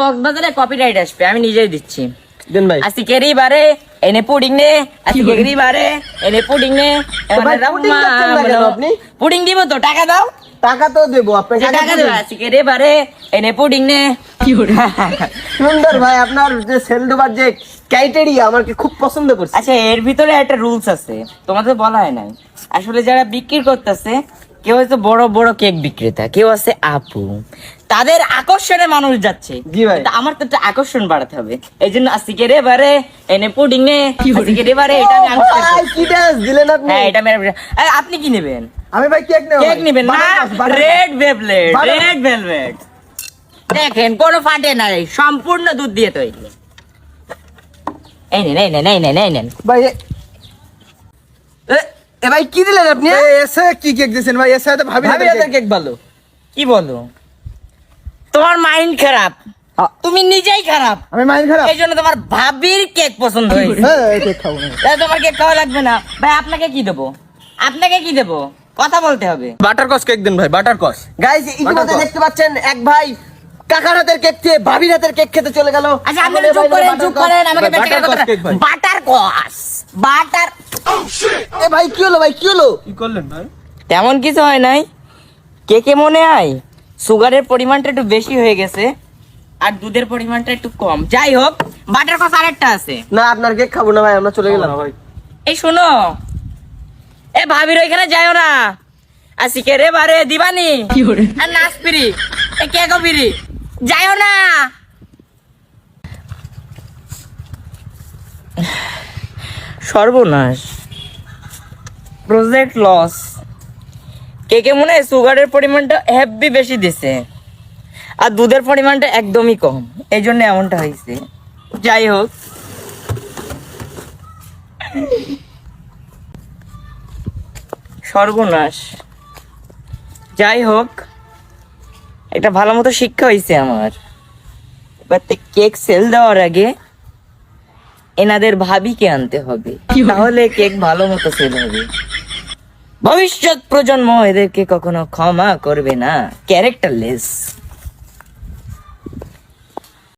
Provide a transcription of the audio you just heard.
কক্সবাজারে কপিরাইট আসবে, আমি নিজেই দিচ্ছি। দেন ভাই। আজকের বারে এনে পুডিং নে, আজকের বারে এনে পুডিং নে। ভাই, পুডিং খাচ্ছেন না কেন আপনি? পুডিং দিব তো, টাকা দাও। টাকা তো দেবো আপনাকে। টাকা দেবো। আজকের বারে এনে পুডিং নে। সুন্দর ভাই, আপনার যে সেল দেবার যে ক্রাইটেরিয়া আমাকে খুব পছন্দ করছে। আচ্ছা, এর ভিতরে একটা রুলস আছে, তোমাদের বলা হয় নাই। আসলে যারা বিক্রি করতেছে, কেউ হচ্ছে বড় বড় কেক বিক্রেতা, কেউ আছে আপু, তাদের আকর্ষণে মানুষ যাচ্ছে। জি ভাই। কিন্তু আমার তো একটা আকর্ষণ বাড়াতে হবে, এই জন্য আজকের এবারে এনে পুডিং নে, আজকের এবারে এটা আমি আনতে ভাই, চাই। কি ডান্স দিলেন আপনি? হ্যাঁ, এটা মেরে আপনি কি নেবেন? আমি ভাই কেক নেব। কেক নেবেন না? রেড ভেলভেট, রেড ভেলভেট দেখেন, কোনো ফাটে নাই, সম্পূর্ণ দুধ দিয়ে তৈরি। এই নেন, এই নেন, এই নেন, এই নেন। ভাই এ ভাই কি দিলেন আপনি? এসে কি কেক দিয়েছেন ভাই? এসে তো ভাবি ভাবি হাতের কেক ভালো। কি বলো? তোমার মাইন্ড খারাপ, তুমি নিজেই খারাপ, আমি মাইন্ড খারাপ। এই জন্য তোমার ভাবির কেক পছন্দ হয়েছে। হ্যাঁ, এই কেক খাবো না। তাহলে তোমার কেক খাওয়া লাগবে না। ভাই, আপনাকে কি দেবো? আপনাকে কি দেবো? কথা বলতে হবে। বাটারকস কেক দেন ভাই, বাটারকস। গাইস, ইতিমধ্যে দেখতে পাচ্ছেন এক ভাই কাকার হাতের কেক খেয়ে ভাবির হাতের কেক খেতে চলে গেল। আচ্ছা, আপনারা চুপ করেন, চুপ করেন, আমাকে বাটারকস কেক ভাই। বাটার কস, বাটার। এ ভাই কি হলো? ভাই কি হলো? কি করলেন ভাই? তেমন কিছু হয় নাই, কেকে মনে হয় সুগারের পরিমাণটা একটু বেশি হয়ে গেছে আর দুধের পরিমাণটা একটু কম। যাই হোক, বাটার কস আরেকটা আছে। না, আপনার কেক খাবো না ভাই, আমরা চলে গেলাম। ভাই এই শোনো, এ ভাবির ওইখানে যাইও না, আজকে রে বারে দিবানি আর নাচ ফিরি, এ কেকও ফিরি, যাইও না। সর্বনাশ, প্রজেক্ট লস। কেকে মনে হয় সুগারের পরিমাণটা হেভি বেশি দিছে আর দুধের পরিমাণটা একদমই কম, এই জন্য এমনটা হয়েছে। যাই হোক, সর্বনাশ। যাই হোক, একটা ভালো মতো শিক্ষা হয়েছে আমার। এবার কেক সেল দেওয়ার আগে এনাদের ভাবিকে আনতে হবে, তাহলে কেক ভালো মতো সেল হবে। ভবিষ্যৎ প্রজন্ম এদেরকে কখনো ক্ষমা করবে না, ক্যারেক্টারলেস।